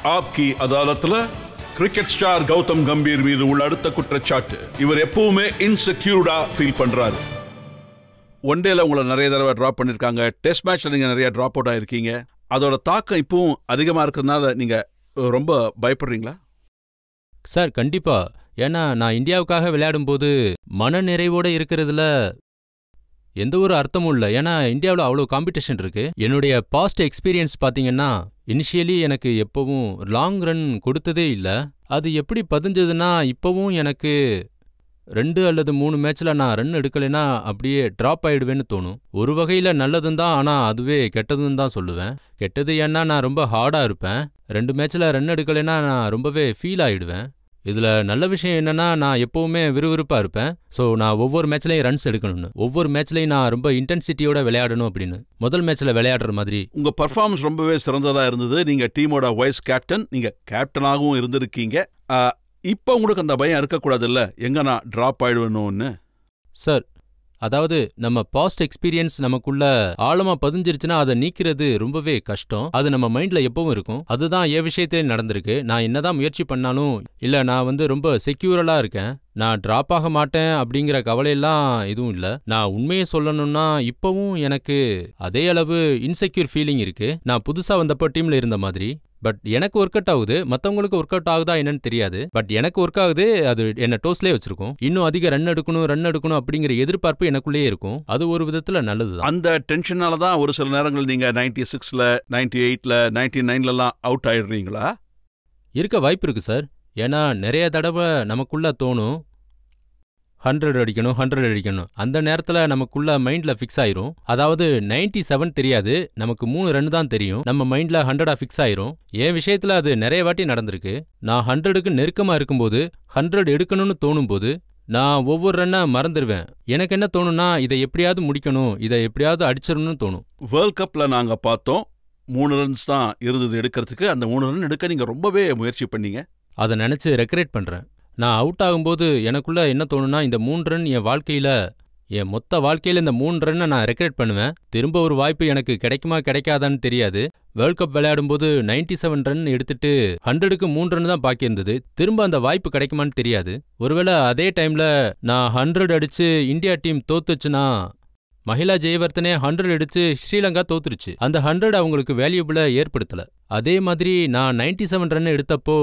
ஆப்கி அதாலத்துல cricket star Gautham Gambhir மீது உள்ள அடுத்த குற்றச்சாட்டு, இவர் எப்பவுமே இன்செக்யூர்டா ஃபீல் பண்றாரு. ஒன் டேல உங்களை நிறைய தடவை டிராப் பண்ணிருக்காங்க. டெஸ்ட் மேட்ச்ல நீங்க நிறைய டிராப் அவுட் ஆயிருக்கீங்க. அதோட தாக்கம் இப்பவும் அதிகமா இருக்கிறதுனால நீங்க ரொம்ப பயப்படுறீங்களா? சார் கண்டிப்பா. ஏன்னா நான் இந்தியாவுக்காக விளையாடும் போது மன நிறைவோட இருக்கிறதுல எந்த ஒரு அர்த்தமும் இல்லை. ஏன்னா இந்தியாவில் அவ்வளோ காம்படிஷன் இருக்கு. என்னுடைய பாஸ்ட் எக்ஸ்பீரியன்ஸ் பார்த்தீங்கன்னா, இனிஷியலி எனக்கு எப்பவும் லாங் ரன் கொடுத்ததே இல்லை. அது எப்படி பதிஞ்சதுன்னா, இப்போவும் எனக்கு 2 அல்லது 3 மேட்ச்ல நான் ரன் எடுக்கலைன்னா அப்படியே ட்ராப் ஆயிடுவேன்னு தோணும். ஒரு வகையில் நல்லதும் தான், ஆனால் அதுவே கெட்டதுன்னு தான் சொல்லுவேன். கெட்டது ஏன்னா நான் ரொம்ப ஹார்டாக இருப்பேன். 2 மேட்ச்ல ரன் எடுக்கலைன்னா நான் ரொம்பவே ஃபீல் ஆயிடுவேன். இதுல நல்ல விஷயம் என்னன்னா, நான் எப்பவுமே விறுவிறுப்பா இருப்பேன். ஸோ நான் ஒவ்வொரு மேட்ச்லையும் ரன்ஸ் எடுக்கணும்னு, ஒவ்வொரு மேட்ச்லையும் நான் ரொம்ப இன்டென்சிட்டியோட விளையாடணும் அப்படின்னு, முதல் மேட்ச்ல விளையாடுற மாதிரி. உங்க பர்ஃபார்மன்ஸ் ரொம்பவே சிறந்ததா இருந்தது. நீங்க டீமோட வைஸ் கேப்டன், நீங்க கேப்டனாகவும் இருந்திருக்கீங்க. இப்போ உங்களுக்கு அந்த பயம் இருக்கக்கூடாது இல்ல, எங்க நான் டிராப் ஆயிடுவேணும்னு? சார், அதாவது நம்ம பாஸ்ட் எக்ஸ்பீரியன்ஸ் நமக்குள்ள ஆழமா பதிஞ்சிருச்சுன்னா அதை நீக்கிறது ரொம்பவே கஷ்டம். அது நம்ம மைண்ட்ல எப்பவும் இருக்கும். அதுதான் என் விஷயத்திலே நடந்திருக்கு. நான் என்னதான் முயற்சி பண்ணாலும், இல்ல நான் ரொம்ப செக்யூரலா இருக்கேன், நான் டிராப் ஆக மாட்டேன் அப்படிங்கிற கவலையெல்லாம் எதுவும் இல்லை. நான் உண்மையை சொல்லணும்னா இப்பவும் எனக்கு அதே அளவு இன்செக்யூர் ஃபீலிங் இருக்கு. நான் புதுசா வந்தப்போ டீம்ல இருந்த மாதிரி. பட் எனக்கு ஒர்க் அவுட் ஆகுது. மற்றவங்களுக்கு ஒர்க் அவுட் ஆகுதா என்னன்னு தெரியாது. பட் எனக்கு ஒர்க் ஆகுது. அது என்ன டோஸ்லேயே வச்சிருக்கும். இன்னும் அதிக ரன் எடுக்கணும் அப்படிங்கிற எதிர்பார்ப்பு எனக்குள்ளேயே இருக்கும். அது ஒரு விதத்துல நல்லதுதான். அந்த டென்ஷனால தான் ஒரு சில நேரங்கள் நீங்க 96ல 98ல 99லலாம் அவுட் ஆயிடுறீங்களா? இருக்க வாய்ப்பு இருக்கு சார். ஏன்னா நிறைய தடவை நமக்குள்ள தோணும் 100 அடிக்கணும். அந்த நேரத்துல நமக்குள்ள மைண்ட்ல ஃபிக்ஸ் ஆயிரும். அதாவது 97 தெரியாது, நமக்கு 3 ரன் தான் தெரியும். நம்ம மைண்ட்ல 100 ஃபிக்ஸ் ஆயிரும். என் விஷயத்துல அது நிறைய வாட்டி நடந்திருக்கு. நான் 100க்கு நெருக்கமா இருக்கும்போது, 100 எடுக்கணும்னு தோணும் போது நான் ஒவ்வொரு ரன்னா மறந்துடுவேன். எனக்கு என்ன தோணும்னா, இதை எப்படியாவது முடிக்கணும், இதை எப்படியாவது அடிச்சிடணும்னு தோணும். வேர்ல்ட் கப்ல நாங்க பார்த்தோம் 3 ரன்ஸ் தான் இருந்தது எடுக்கிறதுக்கு. அந்த 3 ரன் எடுக்க நீங்க ரொம்பவே முயற்சி பண்ணீங்க. அதை நினைச்சு ரெக்ரெட் பண்றேன். நான் அவுட் ஆகும்போது எனக்குள்ள என்ன தோணுன்னா, இந்த 3 ரன் என் மொத்த வாழ்க்கையில இந்த 3 ரன்னை நான் ரெக்ரெட் பண்ணுவேன். திரும்ப ஒரு வாய்ப்பு எனக்கு கிடைக்குமா கிடைக்காதான்னு தெரியாது. வேர்ல்ட் கப் விளையாடும்போது 97 ரன் எடுத்துட்டு 100க்கு 3 ரன் தான் பாக்கி இருந்தது. திரும்ப அந்த வாய்ப்பு கிடைக்குமான்னு தெரியாது. ஒருவேளை அதே டைம்ல நான் 100 அடிச்சு இந்தியா டீம் தோத்துச்சுன்னா, மஹிலா ஜெயவர்தனே 100 அடிச்சு ஸ்ரீலங்கா தோத்துருச்சு. அந்த 100 அவங்களுக்கு வேல்யூபிளா ஏற்படுத்தல. அதே மாதிரி நான் 97 ரன் எடுத்தப்போ,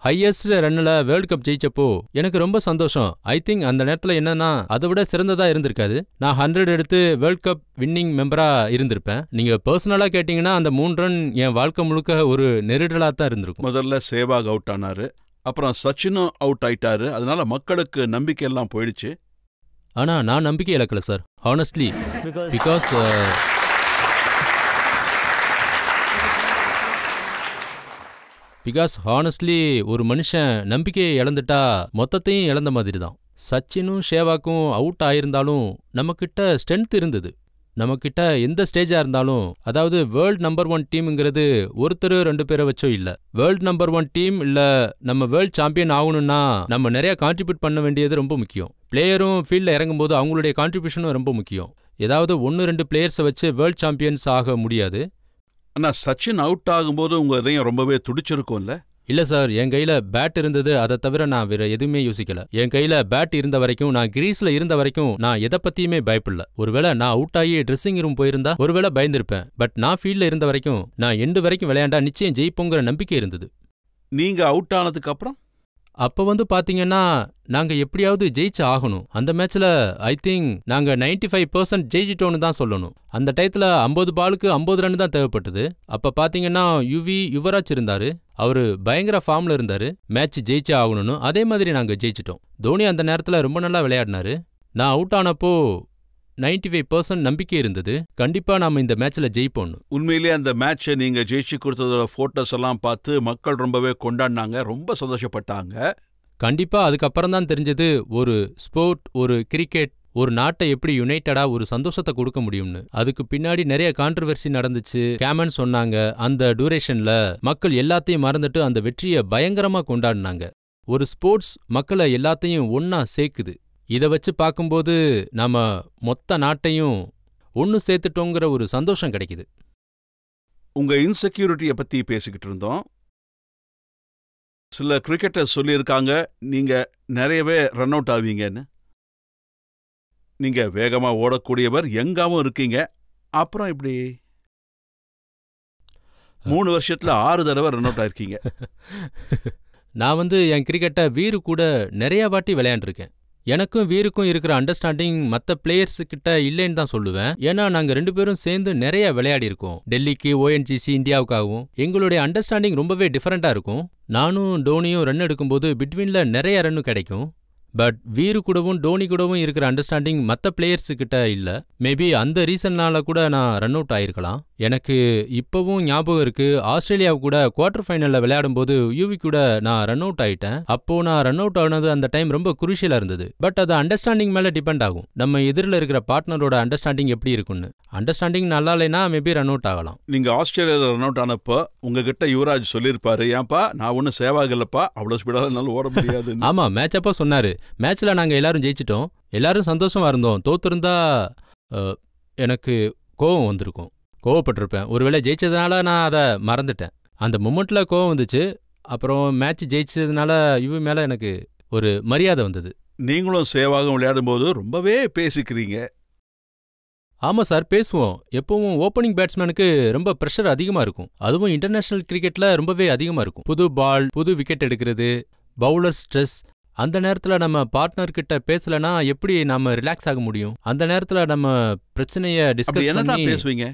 ஹையஸ்ட் ரன்ல வேர்ல்ட் கப் ஜெயிச்சப்போ எனக்கு ரொம்ப சந்தோஷம். ஐ திங்க் அந்த நேரத்துல என்னன்னா, அதை விட சிறந்ததா இருந்திருக்காது. நான் 100 எடுத்து வேர்ல்ட் கப் வின்னிங் மெம்பரா இருந்திருப்பேன். நீங்க பர்சனலா கேட்டீங்கன்னா, அந்த 3 ரன் என் வாழ்க்கை முழுக்க ஒரு நெருடலா தான் இருந்திருக்கும். முதல்ல சேவாக் அவுட் ஆனாரு, அப்புறம் சச்சினும் அவுட் ஆயிட்டாரு. அதனால மக்களுக்கு நம்பிக்கை எல்லாம் போயிடுச்சு. ஆனா நான் நம்பிக்கை இழக்கல சார், ஹானஸ்ட்லி. பிகாஸ் ஹானஸ்ட்லி ஒரு மனுஷன் நம்பிக்கையை இழந்துட்டா மொத்தத்தையும் இழந்த மாதிரி தான். சச்சினும் ஷேவாக்கும் அவுட் ஆயிருந்தாலும் நம்மக்கிட்ட ஸ்ட்ரென்த் இருந்தது. நம்மக்கிட்ட எந்த ஸ்டேஜா இருந்தாலும், அதாவது வேர்ல்ட் நம்பர் 1 டீமுங்கிறது ஒருத்தர் 2 பேரை வச்சோ இல்லை. வேர்ல்ட் நம்பர் 1 டீம் இல்ல நம்ம வேர்ல்ட் சாம்பியன் ஆகணும்னா நம்ம நிறைய கான்ட்ரிபியூட் பண்ண வேண்டியது ரொம்ப முக்கியம். பிளேயரும் ஃபீல்டில் இறங்கும்போது அவங்களுடைய கான்ட்ரிபியூஷனும் ரொம்ப முக்கியம். ஏதாவது 1-2 பிளேயர்ஸை வச்சு வேர்ல்ட் சாம்பியன்ஸ் ஆக முடியாது. ஆனா சச்சின் அவுட் ஆகும்போது உங்க இதயம் ரொம்பவே துடிச்சிருக்கும்ல? இல்ல சார், என் கையில பேட் இருந்தது. அதை தவிர நான் வேற எதுவுமே யோசிக்கல. என் கையில பேட் இருந்த வரைக்கும், நான் கிரீஸ்ல இருந்த வரைக்கும் நான் எதை பத்தியுமே பயப்படல. ஒருவேளை நான் அவுட் ஆகி ட்ரெஸ்ஸிங் ரூம் போயிருந்தா ஒருவேளை பயந்திருப்பேன். பட் நான் ஃபீல்ட்ல இருந்த வரைக்கும், நான் எண்டு வரைக்கும் விளையாண்டா நிச்சயம் ஜெயிப்போங்கிற நம்பிக்கை இருந்தது. நீங்க அவுட் ஆனதுக்கு அப்புறம் அப்ப பாத்தீங்கன்னா, நாங்க எப்படியாவது ஜெயிச்சு ஆகணும். அந்த மேட்ச்ல ஐ திங்க் நாங்க 95% ஜெயிச்சிட்டோன்னு தான் சொல்லணும். அந்த டயத்துல 50 பாலுக்கு 50 ரன் தான் தேவைப்பட்டது. அப்ப பாத்தீங்கன்னா யுவராஜ் இருந்தாரு. அவரு பயங்கர ஃபார்ம்ல இருந்தாரு. மேட்ச் ஜெயிச்சே ஆகணும்னு. அதே மாதிரி நாங்க ஜெயிச்சிட்டோம். தோனி அந்த நேரத்துல ரொம்ப நல்லா விளையாடினாரு. நான் அவுட் ஆனப்போ 95% நம்பிக்கை இருந்தது. கண்டிப்பா நாம இந்த மேட்ச்ல ஜெயிப்போம். உண்மையிலே அந்த மேட்சை நீங்க ஜெயிச்சு கொடுத்ததோட போட்டோஸ் எல்லாம் பார்த்து மக்கள் ரொம்பவே கொண்டாடினாங்க, ரொம்ப சந்தோஷப்பட்டாங்க. கண்டிப்பா அதுக்கப்புறம் தான் தெரிஞ்சது, ஒரு ஸ்போர்ட், ஒரு கிரிக்கெட் ஒரு நாட்டை எப்படி யுனைட்டடா ஒரு சந்தோஷத்தை கொடுக்க முடியும்னு. அதுக்கு பின்னாடி நிறைய கான்ட்ரவர்சி நடந்துச்சு. கேமன் சொன்னாங்க. அந்த டூரேஷன்ல மக்கள் எல்லாத்தையும் மறந்துட்டு அந்த வெற்றியை பயங்கரமா கொண்டாடினாங்க. ஒரு ஸ்போர்ட்ஸ் மக்களை எல்லாத்தையும் ஒன்னா சேர்க்குது. இதை வச்சு பார்க்கும்போது நாம மொத்த நாட்டையும் ஒன்னு சேர்த்துட்டோங்கிற ஒரு சந்தோஷம் கிடைக்குது. உங்க இன்செக்யூரிட்டியை பத்தி பேசிக்கிட்டு இருந்தோம். சில கிரிக்கெட்டர்ஸ் சொல்லியிருக்காங்க நீங்க நிறையவே ரன் அவுட் ஆவீங்கன்னு. நீங்க வேகமா ஓடக்கூடியவர், யங்காவும் இருக்கீங்க. அப்புறம் இப்படி 3 வருஷத்துல 6 தடவை ரன் அவுட் ஆயிருக்கீங்க. நான் என் கிரிக்கெட்டை வீரு கூட நிறைய வாட்டி விளையாண்டுருக்கேன். எனக்கும் வீருக்கும் இருக்கிற அண்டர்ஸ்டாண்டிங் மற்ற பிளேயர்ஸ் கிட்ட இல்லைன்னு தான் சொல்லுவேன். ஏன்னா நாங்க 2 பேரும் சேர்ந்து நிறைய விளையாடி இருக்கோம். டெல்லிக்கு, ஓஎன்ஜிசி, இந்தியாவுக்காகவும் எங்களுடைய அண்டர்ஸ்டாண்டிங் ரொம்பவே டிஃபரெண்டா இருக்கும். நானும் டோனியும் ரன் எடுக்கும்போது பிட்வீன்ல நிறைய ரன்னு கிடைக்கும். பட் வீரு கூடவும் டோனி கூடவும் இருக்கிற அண்டர்ஸ்டாண்டிங் மற்ற பிளேயர்ஸு கிட்ட இல்ல. மேபி அந்த ரீசன்னால கூட நான் ரன் அவுட் ஆயிருக்கலாம். எனக்கு இப்பவும் ஞாபகம் இருக்கு, ஆஸ்திரேலியாவு கூட குவார்டர் ஃபைனல்ல விளையாடும்போது யூவி கூட நான் ரன் அவுட் ஆயிட்டேன். அப்போ நான் ரன் அவுட் ஆனது அந்த டைம் ரொம்ப குரூஷியலா இருந்தது. பட் அது அண்டர்ஸ்டாண்டிங் மேல டிபெண்ட் ஆகும். நம்ம எதிரில் இருக்கிற பார்ட்னரோட அண்டர்ஸ்டாண்டிங் எப்படி இருக்குன்னு. அண்டர்ஸ்டாண்டிங் நல்லா இல்லைன்னா மேபி ரன் அவுட் ஆகலாம். நீங்க ஆஸ்திரேலியாவில் ரன் அவுட் ஆனப்போ உங்ககிட்ட யுவராஜ் சொல்லியிருப்பாரு, ஏன்பா நான் ஒன்றும் சேவாக இல்லப்பா, அவ்வளோ ஸ்பீடாக என்னால் ஓட முடியாது. ஆமா, மேட்ச் அப்போ சொன்னாரு. மேட்ச்ல நாங்க எல்லாரும் ஜெயிச்சிட்டோம், எல்லாரும் சந்தோஷமா இருந்தோம். தோத்திருந்தா எனக்கு கோவம் வந்திருக்கும், கோவப்பட்டிருப்பேன். ஒருவேளை ஜெயிச்சதுனால நான் அதை மறந்துட்டேன். அந்த மொமெண்ட்ல கோவம் வந்துச்சு. அப்புறம் மேட்ச் ஜெயிச்சதுனால யுவி மேல எனக்கு ஒரு மரியாதை வந்தது. நீங்களும் சேவாகவும் விளையாடும்போது ரொம்பவே பேசிக்கிறீங்க. ஆமா சார், பேசுவோம். எப்பவும் ஓப்பனிங் பேட்ஸ்மேனுக்கு ரொம்ப ப்ரெஷர் அதிகமா இருக்கும். அதுவும் இன்டர்நேஷனல் கிரிக்கெட்ல ரொம்பவே அதிகமா இருக்கும். புது பால், புது விக்கெட் எடுக்கிறது, பவுலர் ஸ்ட்ரெஸ். அந்த நேரத்துல நம்ம பார்ட்னர் கிட்ட பேசலனா எப்படி நாம ரிலாக்ஸ் ஆக முடியும்? அந்த நேரத்துல நம்ம பிரச்சனைய டிஸ்கஸ் பண்ணி பேசுவீங்க.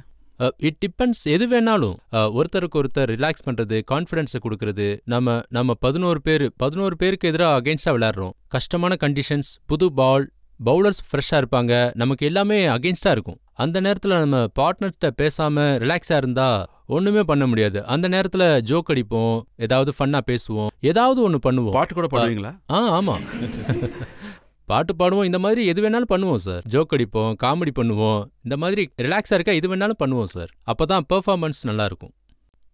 It depends. எது வேணாலும் ஒருத்தருக்கு ஒருத்தர் ரிலாக்ஸ் பண்றது, கான்ஃபிடன்ஸை கொடுக்கறது. நம்ம 11 பேருக்கு எதிராக அகெயின்ஸ்டா விளையாடுறோம். கஷ்டமான கண்டிஷன்ஸ், புது பால், பவுலர்ஸ் ஃப்ரெஷ்ஷாக இருப்பாங்க, நமக்கு எல்லாமே அகெயின்ஸ்டா இருக்கும். அந்த நேரத்தில் நம்ம பார்ட்னர்கிட்ட பேசாம ரிலாக்ஸாக இருந்தா ஒன்றுமே பண்ண முடியாது. அந்த நேரத்தில் ஜோக் அடிப்போம், ஏதாவது ஃபன்னா பேசுவோம், ஏதாவது ஒன்று பண்ணுவோம். பாட்டு கூட பாடுவீங்களா? ஆமாம், பாட்டு பாடுவோம். இந்த மாதிரி எது வேணாலும் பண்ணுவோம் சார். ஜோக் அடிப்போம், காமெடி பண்ணுவோம். இந்த மாதிரி ரிலாக்ஸாக இருக்கா எது வேணாலும் பண்ணுவோம் சார். அப்போ தான் பெர்ஃபார்மன்ஸ் நல்லா இருக்கும்.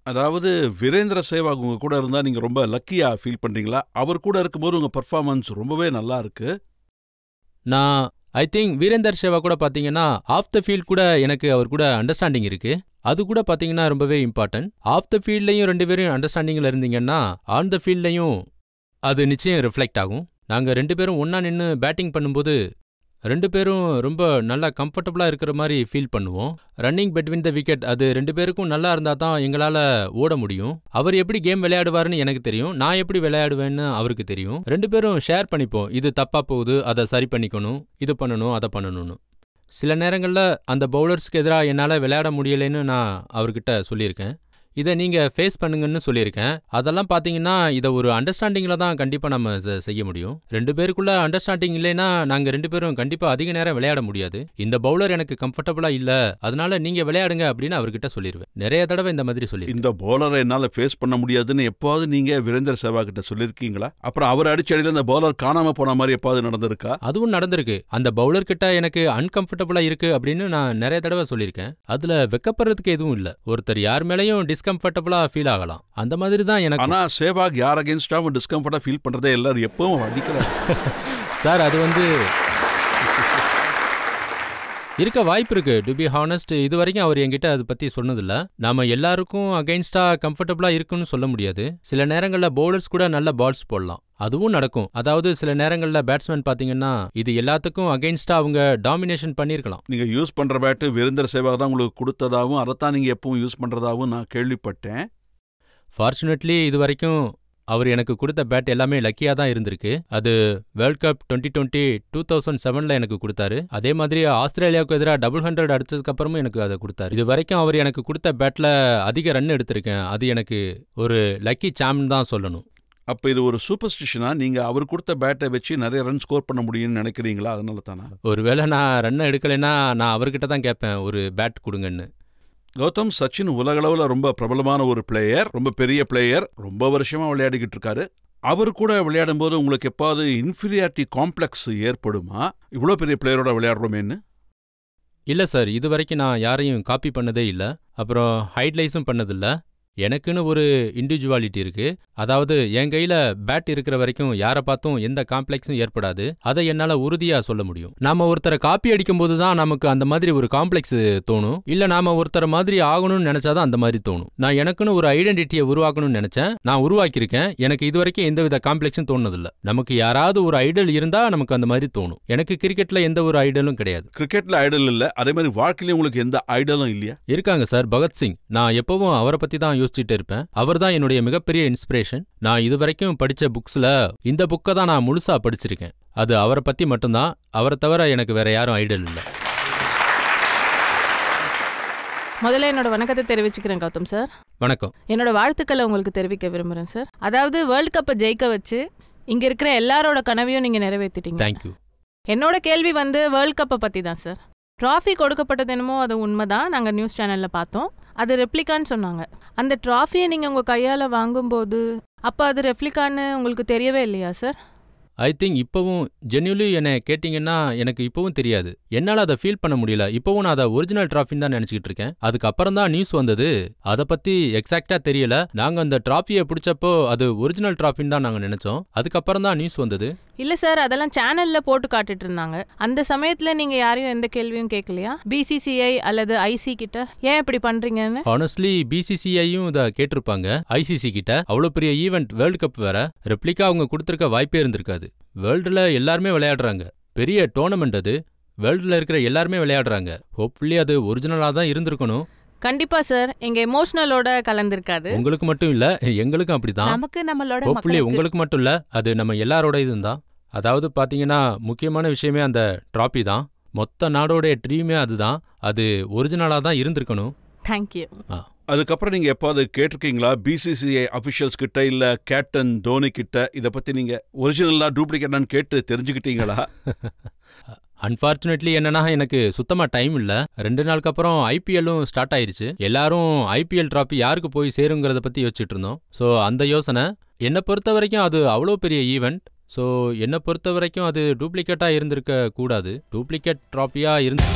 அதாவது வீரேந்திர சேவாக் உங்க கூட இருந்தால் நீங்கள் ரொம்ப லக்கியாக ஃபீல் பண்ணுறீங்களா? அவர் கூட இருக்கும்போது உங்கள் பெர்ஃபார்மன்ஸ் ரொம்பவே நல்லா இருக்கு. நான் ஐ திங்க் வீரேந்தர் சேவா கூட பார்த்தீங்கன்னா ஆஃப் த ஃபீல்ட் கூட எனக்கு அவர் கூட அண்டர்ஸ்டாண்டிங் இருக்கு. அது கூட பார்த்தீங்கன்னா ரொம்பவே இம்பார்ட்டன்ட். ஆஃப் த ஃபீல்ட்லையும் 2 பேரும் அண்டர்ஸ்டாண்டிங்கில் இருந்தீங்கன்னா ஆன் த ஃபீல்ட்லையும் அது நிச்சயம் ரிஃப்ளெக்ட் ஆகும். நாங்கள் 2 பேரும் ஒன்றா நின்று பேட்டிங் பண்ணும்போது 2 பேரும் ரொம்ப நல்லா கம்ஃபர்டபுளாக இருக்கிற மாதிரி ஃபீல் பண்ணுவோம். ரன்னிங் பிட்வீன் த விக்கெட் அது 2 பேருக்கும் நல்லா இருந்தால் தான் எங்களால் ஓட முடியும். அவர் எப்படி கேம் விளையாடுவாருன்னு எனக்கு தெரியும், நான் எப்படி விளையாடுவேன்னு அவருக்கு தெரியும். 2 பேரும் ஷேர் பண்ணிப்போம். இது தப்பாக போகுது, அதை சரி பண்ணிக்கணும், இது பண்ணணும், அதை பண்ணணும்னு. சில நேரங்களில் அந்த பவுலர்ஸ்க்கு எதிராக என்னால் விளையாட முடியலைன்னு நான் அவர்கிட்ட சொல்லியிருக்கேன். இதை நீங்கள் ஃபேஸ் பண்ணுங்கன்னு சொல்லியிருக்கேன். அதெல்லாம் பார்த்தீங்கன்னா இதை ஒரு அண்டர்ஸ்டாண்டிங்கில் தான் கண்டிப்பாக நம்ம செய்ய முடியும். 2 பேருக்குள்ள அண்டர்ஸ்டாண்டிங் இல்லைன்னா நாங்கள் 2 பேரும் கண்டிப்பாக அதிக நேரம் விளையாட முடியாது. இந்த பவுலர் எனக்கு கம்ஃபர்டபுளாக இல்லை, அதனால நீங்கள் விளையாடுங்க அப்படின்னு அவர்கிட்ட சொல்லிடுவேன். நிறைய தடவை இந்த மாதிரி சொல்லி. இந்த பவுலரை என்னால் ஃபேஸ் பண்ண முடியாதுன்னு எப்போது நீங்கள் வீரேந்திர சேவாக் கிட்ட சொல்லியிருக்கீங்களா? அப்புறம் அவர் அடிச்சடியில் இந்த பவுலர் காணாமல் போன மாதிரி எப்போது நடந்திருக்கா? அதுவும் நடந்திருக்கு. அந்த பவுலர் கிட்ட எனக்கு அன்கம்ஃபர்டபுளாக இருக்கு அப்படின்னு நான் நிறைய தடவை சொல்லியிருக்கேன். அதில் வெக்கப்படுறதுக்கு எதுவும் இல்லை. ஒருத்தர் யார் மேலேயும் டிஸ்கம்ஃபர்டபுளா ஃபீல் ஆகலாம். அந்த மாதிரி தான் எனக்கு. ஆனா சேவாக் யார் அகைன்ஸ்டாவும் டிஸ்கம்ஃபர்ட்டா ஃபீல் பண்றதே எல்லாரும் எப்பவும் அடிக்கிறாங்க சார். அது இருக்க வாய்ப்பு இருக்கு. டு பி ஹானஸ்ட், இது வரைக்கும் அவர் என்கிட்ட அதை பத்தி சொன்னதில்ல. நாம எல்லாருக்கும் அகைன்ஸ்டா கம்ஃபர்டபுளா இருக்குன்னு சொல்ல முடியாது. சில நேரங்களில் பவுலர்ஸ் கூட நல்ல பால்ஸ் போடலாம், அதுவும் நடக்கும். அதாவது சில நேரங்களில் பேட்ஸ்மேன் பாத்தீங்கன்னா இது எல்லாத்துக்கும் அகைன்ஸ்டா அவங்க டாமினேஷன் பண்ணிருக்கலாம். நீங்க யூஸ் பண்ற பேட்டு வீரேந்திர சேவாக் தான் உங்களுக்கு கொடுத்ததாகவும் அதைத்தான் நீங்க எப்பவும் யூஸ் பண்றதாகவும் நான் கேள்விப்பட்டேன். ஃபார்ச்சுனேட்லி இது வரைக்கும் அவர் எனக்கு கொடுத்த பேட் எல்லாமே லக்கியாக தான் இருந்திருக்கு. அது வேர்ல்ட் கப் 2020 2007 எனக்கு கொடுத்தாரு. அதே மாதிரி ஆஸ்திரேலியாவுக்கு எதிராக 100 அடிச்சதுக்கு அப்புறமும் எனக்கு அதை கொடுத்தாரு. இது வரைக்கும் அவர் எனக்கு கொடுத்த பேட்ல அதிக ரன் எடுத்திருக்கேன். அது எனக்கு ஒரு லக்கி சாம்னு தான் சொல்லணும். அப்போ இது ஒரு சூப்பர்ஸ்டிஷனா? நீங்க அவர் கொடுத்த பேட்டை வச்சு நிறைய ரன் ஸ்கோர் பண்ண முடியும்னு நினைக்கிறீங்களா? அதனால தானா? ஒருவேளை நான் ரன் எடுக்கலைன்னா நான் அவர்கிட்ட தான் கேட்பேன், ஒரு பேட் கொடுங்கன்னு. கௌதம், சச்சின் உலகளவில் ரொம்ப பிரபலமான ஒரு பிளேயர், ரொம்ப பெரிய பிளேயர், ரொம்ப வருஷமா விளையாடிக்கிட்டு இருக்காரு. அவர் கூட விளையாடும் போது உங்களுக்கு எப்பாவது இன்ஃபீரியாரிட்டி காம்ப்ளெக்ஸ் ஏற்படுமா? இவ்வளோ பெரிய பிளேயரோட விளையாடுறோமேன்னு? இல்லை சார், இது வரைக்கும் நான் யாரையும் காப்பி பண்ணதே இல்லை. அப்புறம் ஹைட்லைஸும் பண்ணதில்லை. எனக்குன்னு ஒரு இண்டிவிஜுவாலிட்டி இருக்கு. அதாவது என் கையில பேட் இருக்கிற வரைக்கும் யாரை பார்த்தும் எந்த காம்ப்ளெக்ஸும் ஏற்படாது. அதை என்னால உறுதியா சொல்ல முடியும். நாம ஒருத்தரை காப்பி அடிக்கும்போது தான் நமக்கு அந்த மாதிரி ஒரு காம்ப்ளெக்ஸ் தோணும். இல்ல நாம ஒருத்தரை மாதிரி ஆகணும்னு நினைச்சாதான் அந்த மாதிரி தோணும். நான் எனக்குன்னு ஒரு ஐடென்டிட்டியை உருவாக்கணும்னு நினைச்சேன். நான் உருவாக்கியிருக்கேன். எனக்கு இது வரைக்கும் எந்தவித காம்ப்ளெக்ஸும் தோணுனதில்ல. நமக்கு யாராவது ஒரு ஐடல் இருந்தா நமக்கு அந்த மாதிரி தோணும். எனக்கு கிரிக்கெட்ல எந்த ஒரு ஐடலும் கிடையாது. கிரிக்கெட்ல ஐடல் இல்ல, அதே மாதிரி வாழ்க்கையில உங்களுக்கு எந்த ஐடலும் இல்லையா? இருக்காங்க சார், பகத்சிங். நான் எப்பவும் அவரை பத்தி தான் யோசிச்சுட்டு இருப்பேன். அவர் தான் என்னுடைய மிகப்பெரிய இன்ஸ்பிரேஷன். நான் இது வரைக்கும் படிச்ச புக்ஸ்ல இந்த புக்கை தான் நான் முழுசா படிச்சிருக்கேன். அது அவரை பத்தி மட்டும்தான். அவரை தவிர எனக்கு வேற யாரும் ஐடல் இல்லை. முதல்ல என்னோட வணக்கத்தை தெரிவிச்சுக்கிறேன் கௌதம் சார். வணக்கம். என்னோட வாழ்த்துக்களை உங்களுக்கு தெரிவிக்க விரும்புகிறேன் சார். அதாவது வேர்ல்டு கப்பை ஜெயிக்க வச்சு இங்கே இருக்கிற எல்லாரோட கனவையும் நீங்கள் நிறைவேற்றிட்டீங்க. தேங்க்யூ. என்னோட கேள்வி வேர்ல்டு கப்பை பற்றி தான் சார். ட்ராஃபி கொடுக்கப்பட்டது என்னமோ அது உண்மைதான். நாங்கள் நியூஸ் சேனலில் பார்த்தோம். அது ரெப்ளிகான்னு சொன்னாங்க. அந்த ட்ராஃபியை நீங்கள் உங்கள் கையால் வாங்கும்போது அப்போ அது ரெப்ளிகான்னு உங்களுக்கு தெரியவே இல்லையா சார்? ஐ திங்க் இப்பவும் ஜென்யூலி என்னை கேட்டிங்கன்னா எனக்கு இப்பவும் தெரியாது. என்னால் அதை ஃபீல் பண்ண முடியல. இப்பவும் நான் அதை ஒரிஜினல் ட்ராஃபின்னு தான் நினச்சிக்கிட்டு இருக்கேன். அதுக்கப்புறம் தான் நியூஸ் வந்தது. அதை பற்றி எக்ஸாக்டாக தெரியல. நாங்கள் அந்த ட்ராஃபியை பிடிச்சப்போ அது ஒரிஜினல் ட்ராஃபின்னு தான் நாங்கள் நினச்சோம். அதுக்கப்புறம் தான் நியூஸ் வந்தது. இல்லை சார், அதெல்லாம் சேனலில் போட்டு காட்டிட்டு இருந்தாங்க. அந்த சமயத்தில் நீங்கள் யாரையும் எந்த கேள்வியும் கேட்கலையா? பிசிசிஐ அல்லது ஐசி கிட்ட ஏன் இப்படி பண்ணுறீங்கன்னு? ஹானஸ்ட்லி பிசிசிஐயும் இதை கேட்டிருப்பாங்க. ஐசிசி கிட்ட அவ்வளோ பெரிய ஈவெண்ட், வேர்ல்டு கப் வேற, ரெப்ளிகா அவங்க கொடுத்துருக்க வாய்ப்பே இருந்திருக்காது. வேர்ல்டுல எல்லாருமே விளையாடுறாங்க. பெரிய டோர்னமெண்ட் அது. வேர்ல்டுல இருக்கிற எல்லாருமே விளையாடுறாங்க. ஹோப்ஃபுல்லி அது ஒரிஜினலாக தான் இருந்திருக்கணும். கண்டிப்பா சார், எங்க எமோஷனலோட கலந்திருக்காது. உங்களுக்கு மட்டும் இல்ல, எங்களுக்கும் அப்படிதான். நமக்கு நம்மளோட ஹோப்ஃபுல்லி உங்களுக்கு மட்டும் இல்ல, அது நம்ம எல்லாரோட இதுதான். அதாவது பாத்தீங்கன்னா முக்கியமான விஷயமே அந்த ட்ராபி தான். மொத்த நாடோடைய ட்ரீமே அதுதான். அது ஒரிஜினலா தான் இருந்திருக்கணும். தேங்க்யூ. அதுக்கப்புறம் நீங்க எப்பாவது கேட்டிருக்கீங்களா பிசிசிஐ அபிஷியல்ஸ் கிட்ட இல்ல கேப்டன் தோனி கிட்ட இதை பத்தி நீங்க ஒரிஜினலா டூப்ளிகேட்டான்னு கேட்டு தெரிஞ்சுக்கிட்டீங்களா? அன்பார்ச்சுனேட்லி என்னன்னா எனக்கு சுத்தமா டைம் இல்ல. 2 நாளுக்கு அப்புறம் ஐபிஎல்லும் ஸ்டார்ட் ஆயிருச்சு. எல்லாரும் ஐபிஎல் ட்ராபி யாருக்கு போய் சேருங்கிறத பத்தி யோசிச்சுட்டு இருந்தோம். ஸோ அந்த யோசனை என்னை பொறுத்த வரைக்கும் அது அவ்வளோ பெரிய ஈவெண்ட். ஸோ என்னை பொறுத்த வரைக்கும் அது டூப்ளிகேட்டா இருந்திருக்க கூடாது. டூப்ளிகேட் ட்ராபியா இருந்து